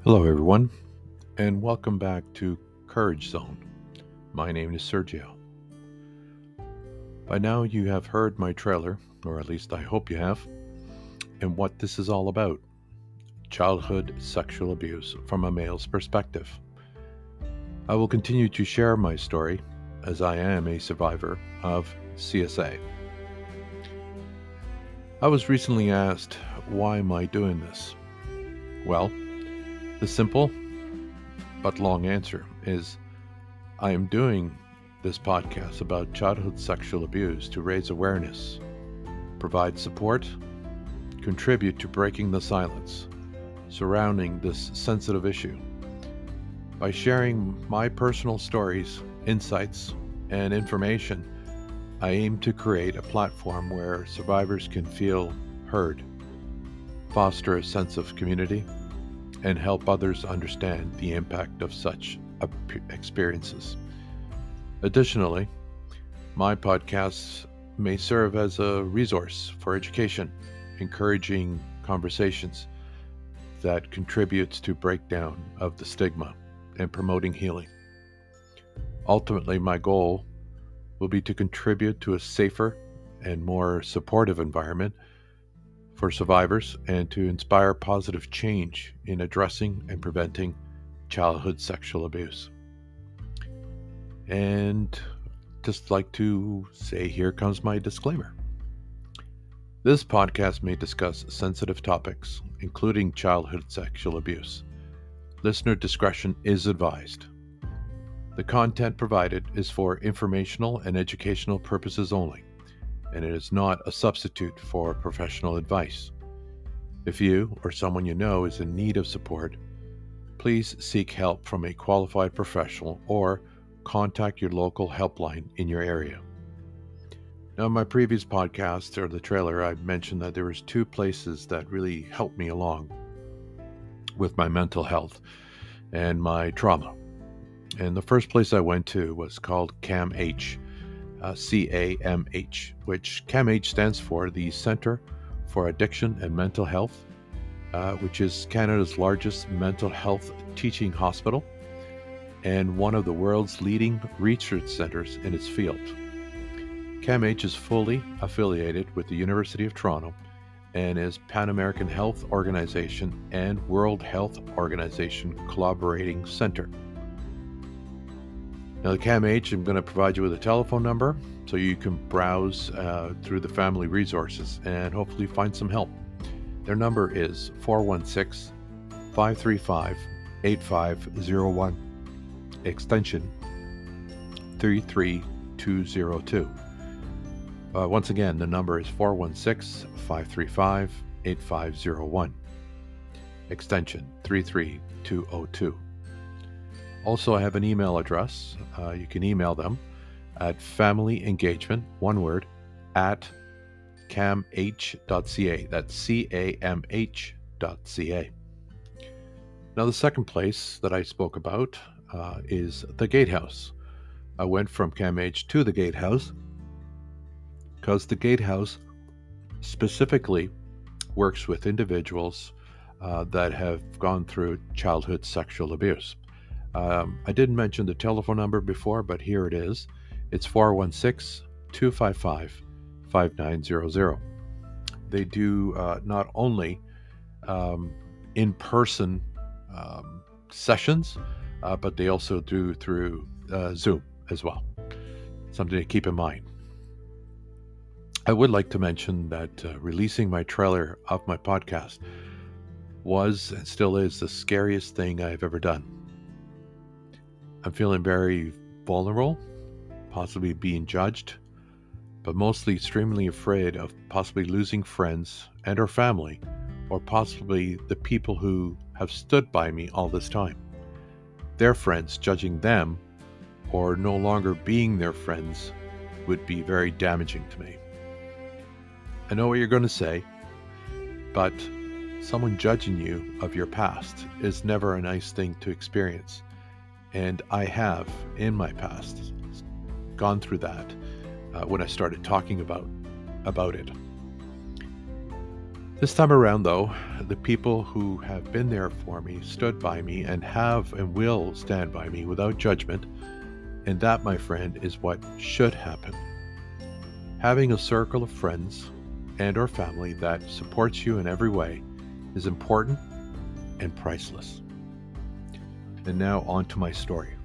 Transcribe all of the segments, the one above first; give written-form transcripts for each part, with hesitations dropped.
Hello, everyone, and welcome back to Courage Zone. My name is Sergio. By now, you have heard my trailer, or at least I hope you have, and what this is all about: childhood sexual abuse from a male's perspective. I will continue to share my story as I am a survivor of CSA. I was recently asked, why am I doing this? Well, the simple but long answer is I am doing this podcast about childhood sexual abuse to raise awareness, provide support, contribute to breaking the silence surrounding this sensitive issue. By sharing my personal stories, insights, and information, I aim to create a platform where survivors can feel heard, foster a sense of community, and help others understand the impact of such experiences. Additionally, my podcasts may serve as a resource for education, encouraging conversations that contributes to breakdown of the stigma and promoting healing. Ultimately, my goal will be to contribute to a safer and more supportive environment for survivors and to inspire positive change in addressing and preventing childhood sexual abuse. And just like to say, here comes my disclaimer. This podcast may discuss sensitive topics, including childhood sexual abuse. Listener discretion is advised. The content provided is for informational and educational purposes only, and it is not a substitute for professional advice. If you or someone you know is in need of support, please seek help from a qualified professional or contact your local helpline in your area. Now, in my previous podcast or the trailer, I mentioned that there was two places that really helped me along with my mental health and my trauma. And the first place I went to was called CAMH. CAMH, which CAMH stands for the Center for Addiction and Mental Health, which is Canada's largest mental health teaching hospital and one of the world's leading research centers in its field. CAMH is fully affiliated with the University of Toronto and is Pan American Health Organization and World Health Organization collaborating center. Now, the CAMH, I'm going to provide you with a telephone number so you can browse through the family resources and hopefully find some help. Their number is 416-535-8501, extension 33202. Once again, the number is 416-535-8501, extension 33202. Also, I have an email address. You can email them at familyengagement, one word, at camh.ca. That's camh.ca. Now, the second place that I spoke about is the Gatehouse. I went from CAMH to the Gatehouse because the Gatehouse specifically works with individuals that have gone through childhood sexual abuse. I didn't mention the telephone number before, but here it is. It's 416-255-5900. They do not only in-person sessions, but they also do through Zoom as well. Something to keep in mind. I would like to mention that releasing my trailer of my podcast was and still is the scariest thing I've ever done. I'm feeling very vulnerable, possibly being judged, but mostly extremely afraid of possibly losing friends and or family, or possibly the people who have stood by me all this time. Their friends judging them or no longer being their friends would be very damaging to me. I know what you're going to say, but someone judging you of your past is never a nice thing to experience. And I have, in my past, gone through that when I started talking about it. This time around, though, the people who have been there for me stood by me and have and will stand by me without judgment, and that, my friend, is what should happen. Having a circle of friends and or family that supports you in every way is important and priceless. And now on to my story.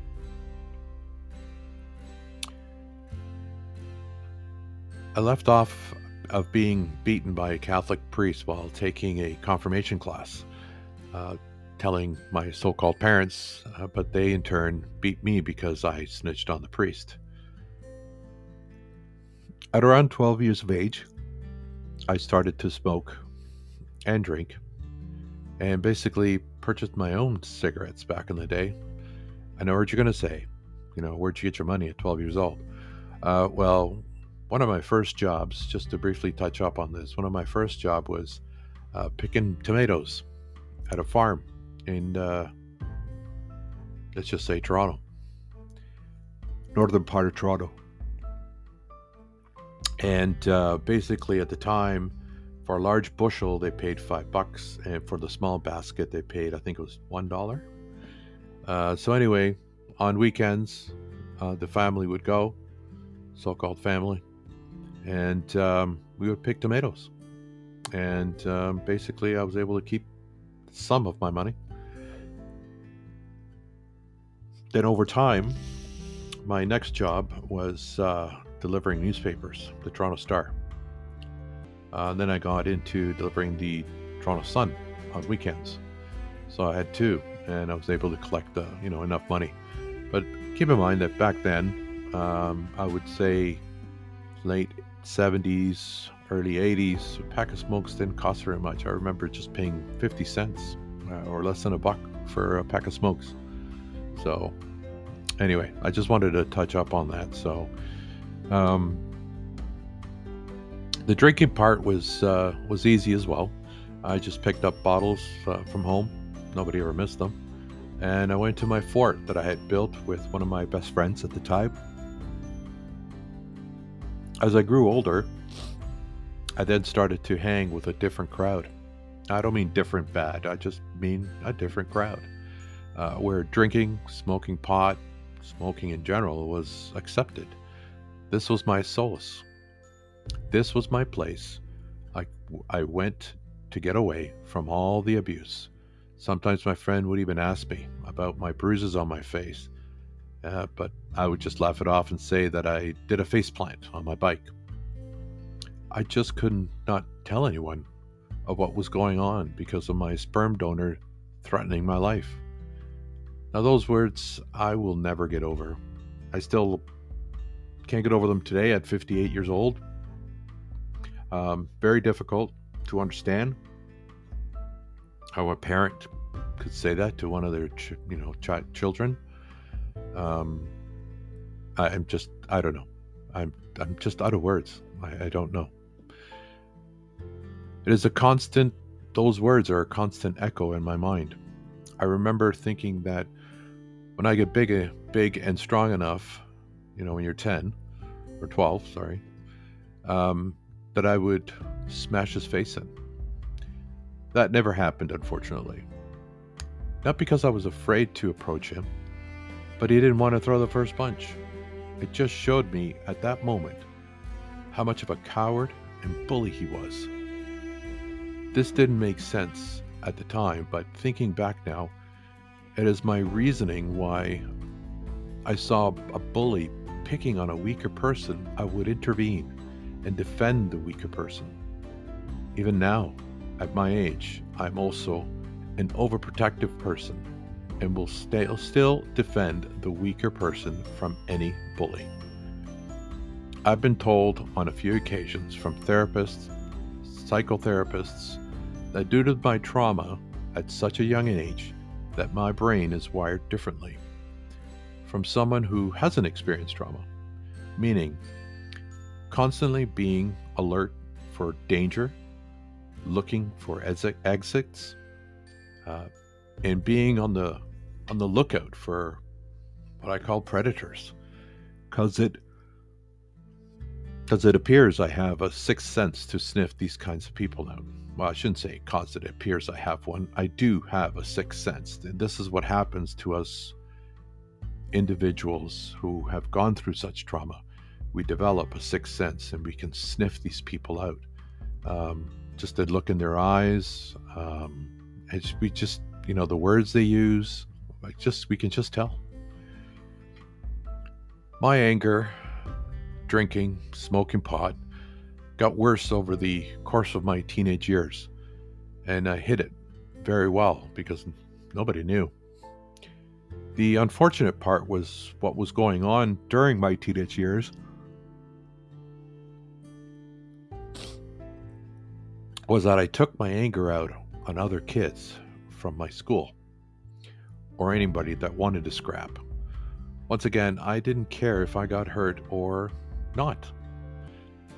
I left off of being beaten by a Catholic priest while taking a confirmation class, telling my so-called parents, but they in turn beat me because I snitched on the priest. At around 12 years of age, I started to smoke and drink and basically purchased my own cigarettes back in the day. I know what you're going to say. Where'd you get your money at 12 years old? Well, one of my first jobs, just to briefly touch up on this, one of my first job was picking tomatoes at a farm in, let's just say Toronto, northern part of Toronto. And basically at the time, for a large bushel, they paid $5, and for the small basket, they paid, I think it was $1. So anyway, on weekends, the family would go, so-called family, and we would pick tomatoes. And basically, I was able to keep some of my money. Then over time, my next job was delivering newspapers, the Toronto Star. Then I got into delivering the Toronto Sun on weekends. So I had two, and I was able to collect enough money. But keep in mind that back then, I would say late 70s, early 80s, a pack of smokes didn't cost very much. I remember just paying 50 cents or less than $1 for a pack of smokes. So anyway, I just wanted to touch up on that. So the drinking part was easy as well. I just picked up bottles from home. Nobody ever missed them. And I went to my fort that I had built with one of my best friends at the time. As I grew older, I then started to hang with a different crowd. I don't mean different bad, I just mean a different crowd, where drinking, smoking pot, smoking in general was accepted. This was my solace. This was my place. I went to get away from all the abuse. Sometimes my friend would even ask me about my bruises on my face, but I would just laugh it off and say that I did a faceplant on my bike. I just could not tell anyone of what was going on because of my sperm donor threatening my life. Now those words I will never get over. I still can't get over them today at 58 years old. Very difficult to understand how a parent could say that to one of their children. I don't know. I'm just out of words. I don't know. It is those words are a constant echo in my mind. I remember thinking that when I get big and strong enough, when you're 10 or 12, sorry, that I would smash his face in. That never happened, unfortunately. Not because I was afraid to approach him, but he didn't want to throw the first punch. It just showed me at that moment how much of a coward and bully he was. This didn't make sense at the time, but thinking back now, it is my reasoning why I saw a bully picking on a weaker person, I would intervene and defend the weaker person. Even now, at my age, I'm also an overprotective person and will still defend the weaker person from any bully. I've been told on a few occasions from therapists, psychotherapists, that due to my trauma at such a young age, that my brain is wired differently. From someone who hasn't experienced trauma, meaning constantly being alert for danger, looking for exits, and being on the lookout for what I call predators, because it appears I have a sixth sense to sniff these kinds of people out. well, I shouldn't say cause it appears I have one. I do have a sixth sense. And this is what happens to us individuals who have gone through such trauma. We develop a sixth sense and we can sniff these people out. Just a look in their eyes. We just, the words they use, we can just tell. My anger, drinking, smoking pot, got worse over the course of my teenage years. And I hid it very well because nobody knew. The unfortunate part was what was going on during my teenage years was that I took my anger out on other kids from my school or anybody that wanted to scrap. Once again, I didn't care if I got hurt or not.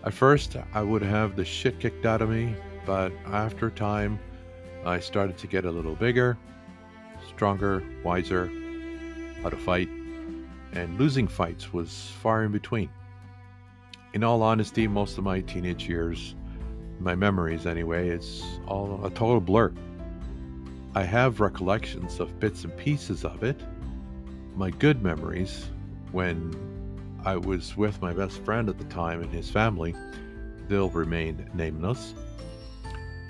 At first, I would have the shit kicked out of me, but after time, I started to get a little bigger, stronger, wiser, how to fight, and losing fights was far in between. In all honesty, most of my teenage years, my memories anyway, it's all a total blur. I have recollections of bits and pieces of it. My good memories, when I was with my best friend at the time and his family, they'll remain nameless.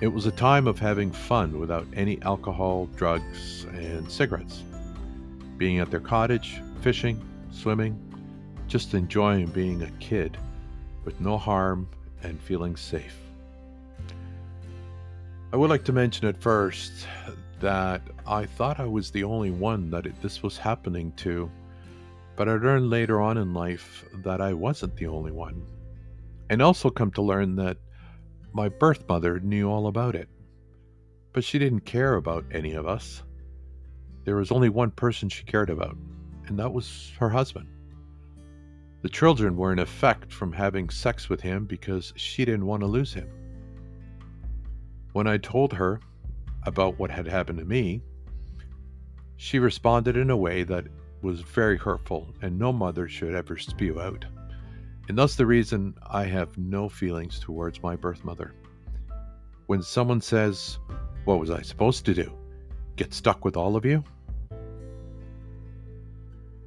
It was a time of having fun without any alcohol, drugs, and cigarettes. Being at their cottage, fishing, swimming, just enjoying being a kid with no harm and feeling safe. I would like to mention at first that I thought I was the only one that this was happening to, but I learned later on in life that I wasn't the only one. And also come to learn that my birth mother knew all about it, but she didn't care about any of us. There was only one person she cared about, and that was her husband. The children were in effect from having sex with him because she didn't want to lose him. When I told her about what had happened to me, she responded in a way that was very hurtful and no mother should ever spew out. And that's the reason I have no feelings towards my birth mother. When someone says, "What was I supposed to do? Get stuck with all of you?"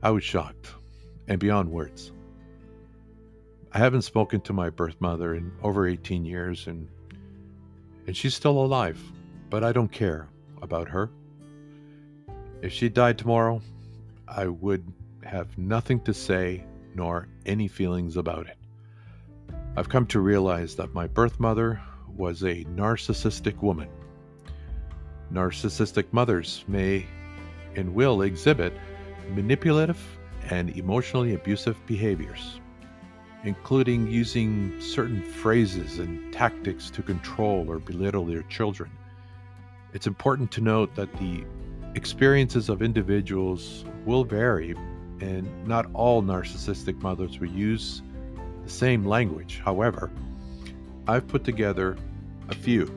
I was shocked and beyond words. I haven't spoken to my birth mother in over 18 years and she's still alive, but I don't care about her. If she died tomorrow, I would have nothing to say nor any feelings about it. I've come to realize that my birth mother was a narcissistic woman. Narcissistic mothers may and will exhibit manipulative and emotionally abusive behaviors, including using certain phrases and tactics to control or belittle their children. It's important to note that the experiences of individuals will vary, and not all narcissistic mothers will use the same language. However, I've put together a few.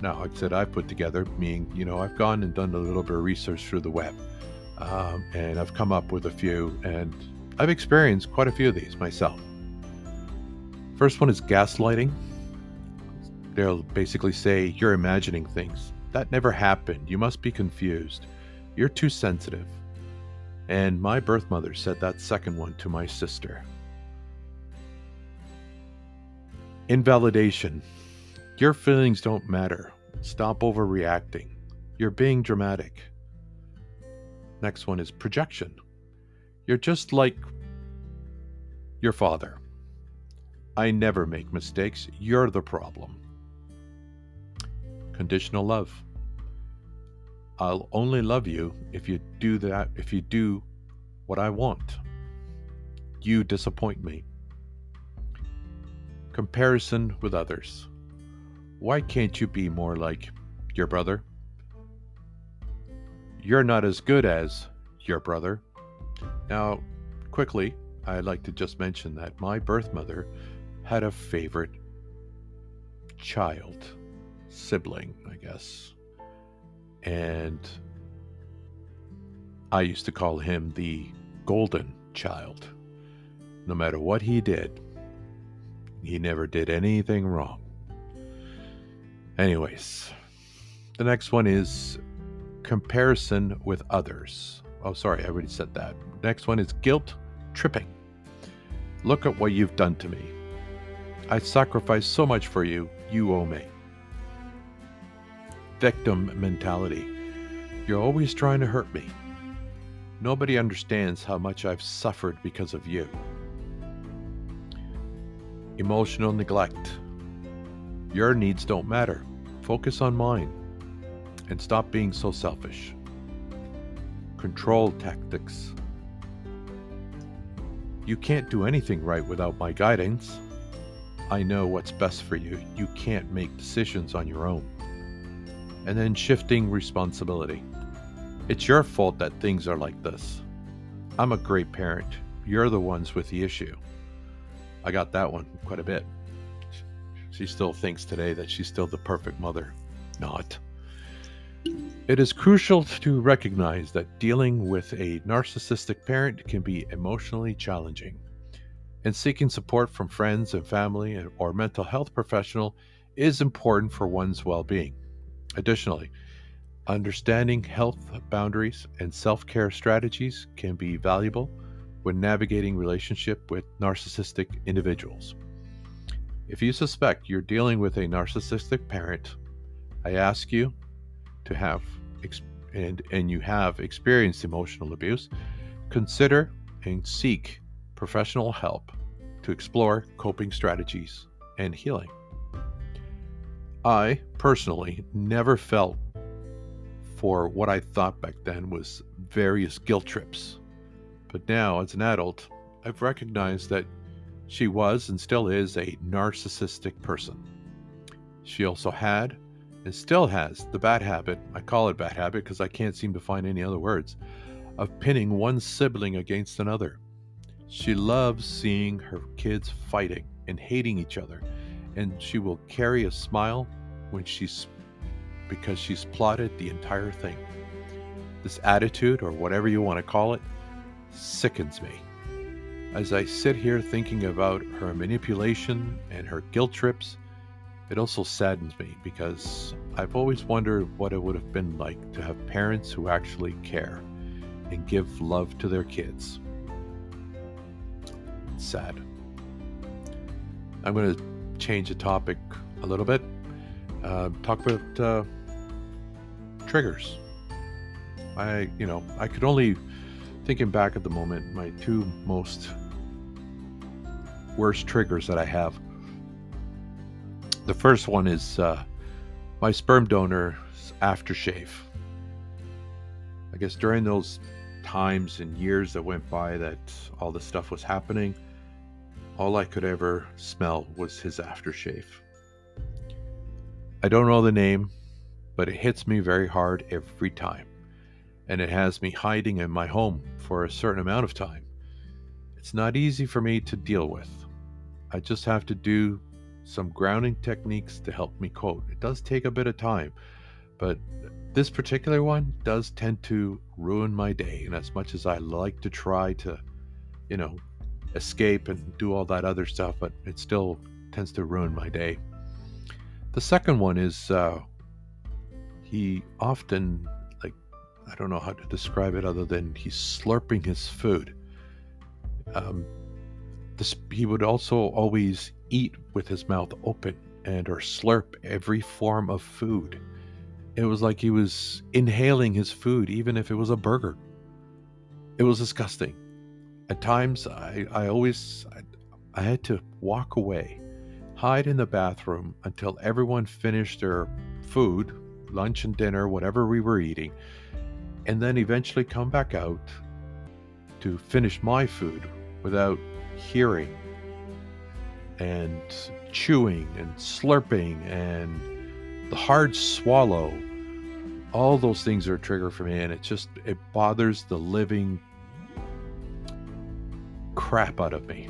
Now, like I said, I've put together, meaning, I've gone and done a little bit of research through the web, and I've come up with a few, and I've experienced quite a few of these myself. First one is gaslighting. They'll basically say, "You're imagining things. That never happened. You must be confused. You're too sensitive." And my birth mother said that second one to my sister. Invalidation. Your feelings don't matter. Stop overreacting. You're being dramatic. Next one is projection. You're just like your father. I never make mistakes. You're the problem. Conditional love. I'll only love you if you do what I want. You disappoint me. Comparison with others. Why can't you be more like your brother? You're not as good as your brother. Now, quickly, I'd like to just mention that my birth mother had a favorite child, sibling, I guess. And I used to call him the golden child. No matter what he did, he never did anything wrong. Anyways, the next one is comparison with others. Oh, sorry, I already said that. Next one is guilt tripping. Look at what you've done to me. I sacrificed so much for you. You owe me. Victim mentality. You're always trying to hurt me. Nobody understands how much I've suffered because of you. Emotional neglect. Your needs don't matter. Focus on mine. And stop being so selfish. Control tactics. You can't do anything right without my guidance. I know what's best for you. You can't make decisions on your own. And then shifting responsibility. It's your fault that things are like this. I'm a great parent. You're the ones with the issue. I got that one quite a bit. She still thinks today that she's still the perfect mother. Not. It is crucial to recognize that dealing with a narcissistic parent can be emotionally challenging, and seeking support from friends and family or mental health professional is important for one's well-being. Additionally, understanding health boundaries and self-care strategies can be valuable when navigating relationship with narcissistic individuals. If you suspect you're dealing with a narcissistic parent, I ask you to have and you have experienced emotional abuse, consider and seek professional help to explore coping strategies and healing. I personally never felt for what I thought back then was various guilt trips. But now, as an adult, I've recognized that she was and still is a narcissistic person. She also had and still has the bad habit, I call it bad habit because I can't seem to find any other words, of pinning one sibling against another. She loves seeing her kids fighting and hating each other, and she will carry a smile because she's plotted the entire thing. This attitude, or whatever you want to call it, sickens me. As I sit here thinking about her manipulation and her guilt trips, it also saddens me because I've always wondered what it would have been like to have parents who actually care and give love to their kids. It's sad. I'm going to change the topic a little bit. Talk about triggers. I could only, thinking back at the moment, my two most worst triggers that I have. The first one is my sperm donor's aftershave. I guess during those times and years that went by that all this stuff was happening, all I could ever smell was his aftershave. I don't know the name, but it hits me very hard every time. And it has me hiding in my home for a certain amount of time. It's not easy for me to deal with. I just have to do some grounding techniques to help me cope. It does take a bit of time, but this particular one does tend to ruin my day. And as much as I like to try to, escape and do all that other stuff, but it still tends to ruin my day. The second one is he often, I don't know how to describe it other than he's slurping his food. He would also always eat with his mouth open or slurp every form of food. It was like he was inhaling his food, even if it was a burger. It was disgusting. At times, I had to walk away, hide in the bathroom until everyone finished their food, lunch and dinner, whatever we were eating, and then eventually come back out to finish my food without hearing and chewing and slurping and the hard swallow. All those things are a trigger for me, and it bothers the living crap out of me.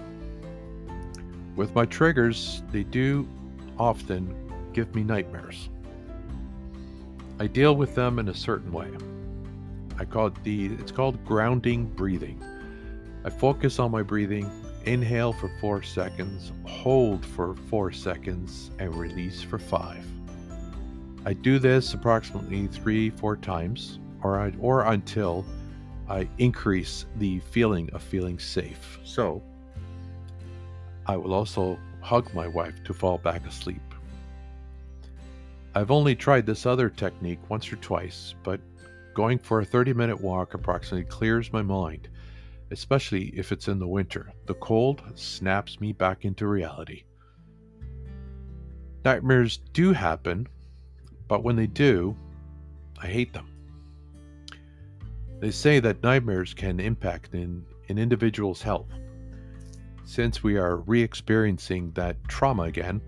With my triggers, they do often give me nightmares. I deal with them in a certain way. It's called grounding breathing. I focus on my breathing, inhale for 4 seconds, hold for 4 seconds, and release for 5. I do this approximately 3-4 times or until I increase the feeling of feeling safe. So I will also hug my wife to fall back asleep. I've only tried this other technique once or twice, but going for a 30-minute walk approximately clears my mind, especially if it's in the winter. The cold snaps me back into reality. Nightmares do happen, but when they do, I hate them. They say that nightmares can impact an individual's health. Since we are re-experiencing that trauma again,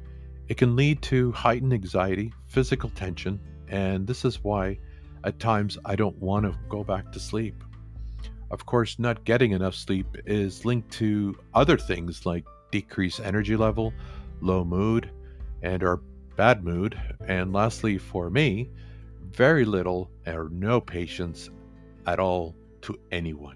it can lead to heightened anxiety, physical tension, and this is why at times I don't want to go back to sleep. Of course, not getting enough sleep is linked to other things like decreased energy level, low mood, or bad mood, and lastly for me, very little or no patience at all to anyone.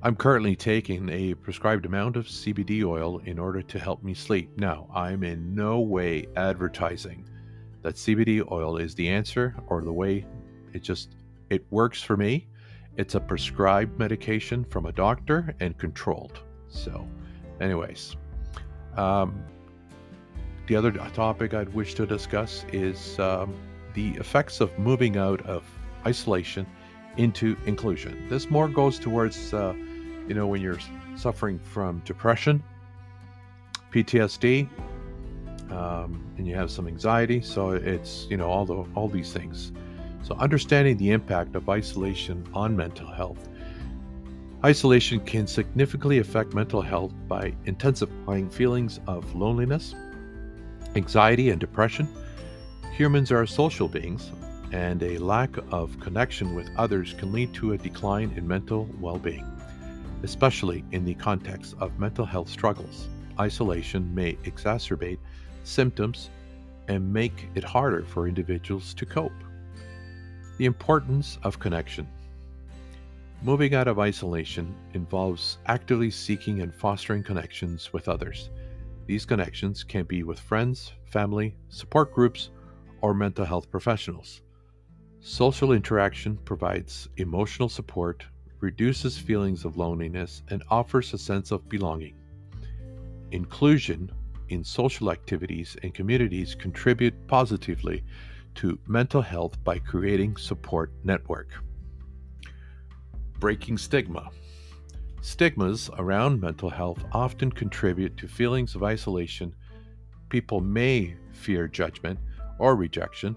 I'm currently taking a prescribed amount of CBD oil in order to help me sleep. Now, I'm in no way advertising that CBD oil is the answer or the way. It works for me. It's a prescribed medication from a doctor and controlled. So, anyways, the other topic I'd wish to discuss is the effects of moving out of isolation into inclusion. This more goes towards, when you're suffering from depression, PTSD, and you have some anxiety. So it's, all these things. So understanding the impact of isolation on mental health. Isolation can significantly affect mental health by intensifying feelings of loneliness, anxiety, and depression. Humans are social beings, and a lack of connection with others can lead to a decline in mental well-being, especially in the context of mental health struggles. Isolation may exacerbate symptoms and make it harder for individuals to cope. The importance of connection. Moving out of isolation involves actively seeking and fostering connections with others. These connections can be with friends, family, support groups, or mental health professionals. Social interaction provides emotional support, reduces feelings of loneliness, and offers a sense of belonging. Inclusion in social activities and communities contribute positively to mental health by creating support network. Breaking stigma. Stigmas around mental health often contribute to feelings of isolation. People may fear judgment or rejection,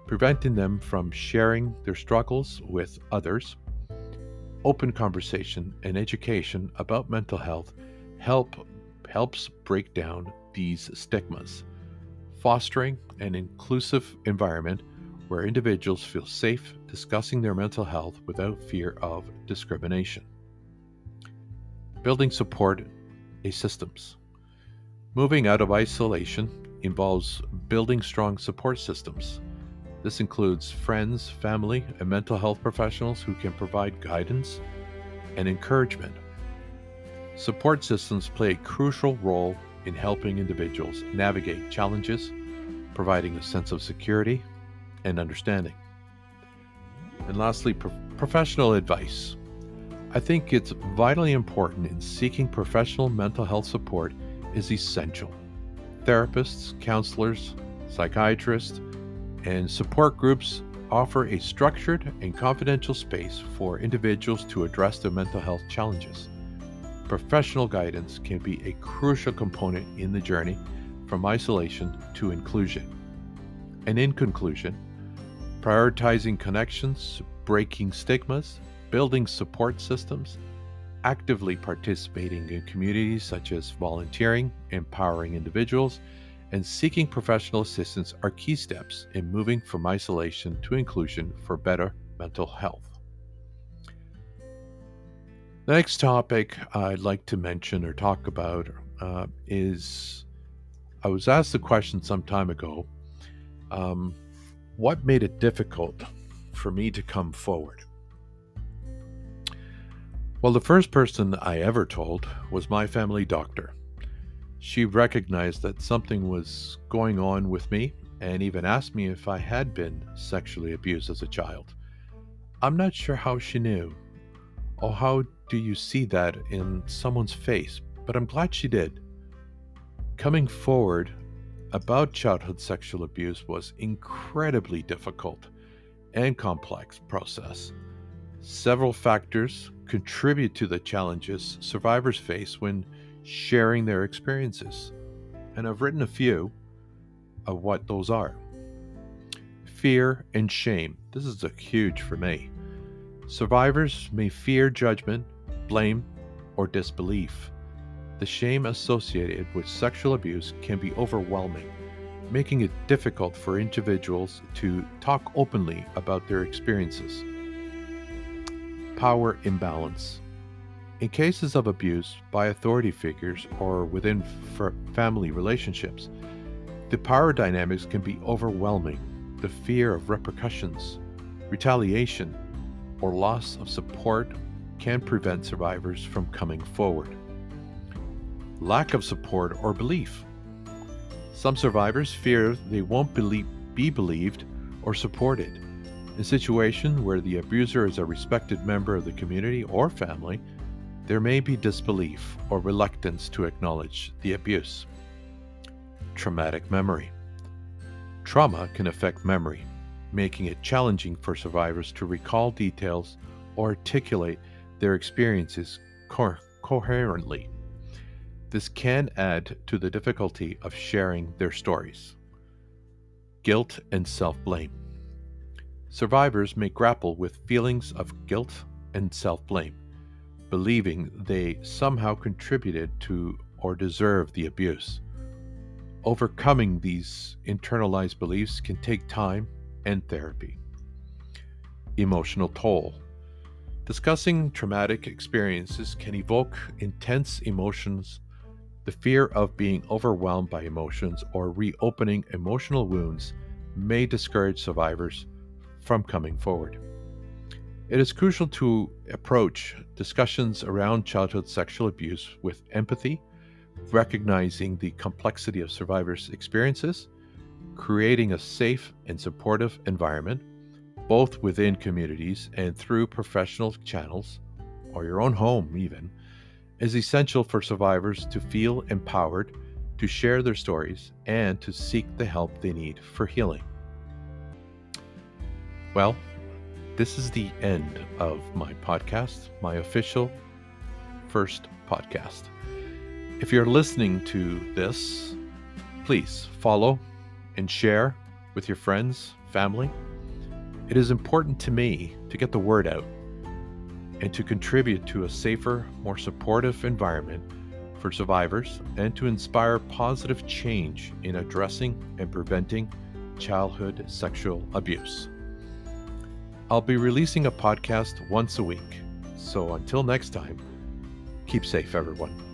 preventing them from sharing their struggles with others. Open conversation and education about mental health helps break down these stigmas, fostering an inclusive environment where individuals feel safe discussing their mental health without fear of discrimination. Building support systems. Moving out of isolation involves building strong support systems. This includes friends, family, and mental health professionals who can provide guidance and encouragement. Support systems play a crucial role in helping individuals navigate challenges, providing a sense of security and understanding. And lastly, professional advice. I think it's vitally important in seeking professional mental health support is essential. Therapists, counselors, psychiatrists, and support groups offer a structured and confidential space for individuals to address their mental health challenges. Professional guidance can be a crucial component in the journey from isolation to inclusion. And in conclusion, prioritizing connections, breaking stigmas, building support systems, actively participating in communities such as volunteering, empowering individuals, and seeking professional assistance are key steps in moving from isolation to inclusion for better mental health. The next topic I'd like to mention or talk about is, I was asked the question some time ago, what made it difficult for me to come forward? Well, the first person I ever told was my family doctor. She recognized that something was going on with me and even asked me if I had been sexually abused as a child. I'm not sure how she knew, or how do you see that in someone's face, but I'm glad she did. Coming forward about childhood sexual abuse was incredibly difficult and complex process. Several factors contribute to the challenges survivors face when sharing their experiences, and I've written a few of what those are. Fear and shame. This is a huge for me. Survivors may fear judgment, blame, or disbelief. The shame associated with sexual abuse can be overwhelming, making it difficult for individuals to talk openly about their experiences. Power imbalance. In cases of abuse by authority figures or within family relationships, the power dynamics can be overwhelming. The fear of repercussions, retaliation, or loss of support can prevent survivors from coming forward. Lack of support or belief. Some survivors fear they won't be believed or supported. In a situation where the abuser is a respected member of the community or family, there may be disbelief or reluctance to acknowledge the abuse. Traumatic memory. Trauma can affect memory, making it challenging for survivors to recall details or articulate their experiences coherently. This can add to the difficulty of sharing their stories. Guilt and self-blame. Survivors may grapple with feelings of guilt and self-blame, believing they somehow contributed to or deserve the abuse. Overcoming these internalized beliefs can take time and therapy. Emotional toll. Discussing traumatic experiences can evoke intense emotions. The fear of being overwhelmed by emotions or reopening emotional wounds may discourage survivors from coming forward. It is crucial to approach discussions around childhood sexual abuse with empathy, recognizing the complexity of survivors' experiences, creating a safe and supportive environment, both within communities and through professional channels, or your own home even, is essential for survivors to feel empowered to share their stories and to seek the help they need for healing. Well, this is the end of my podcast, my official first podcast. If you're listening to this, please follow and share with your friends, family. It is important to me to get the word out and to contribute to a safer, more supportive environment for survivors and to inspire positive change in addressing and preventing childhood sexual abuse. I'll be releasing a podcast once a week, so until next time, keep safe, everyone.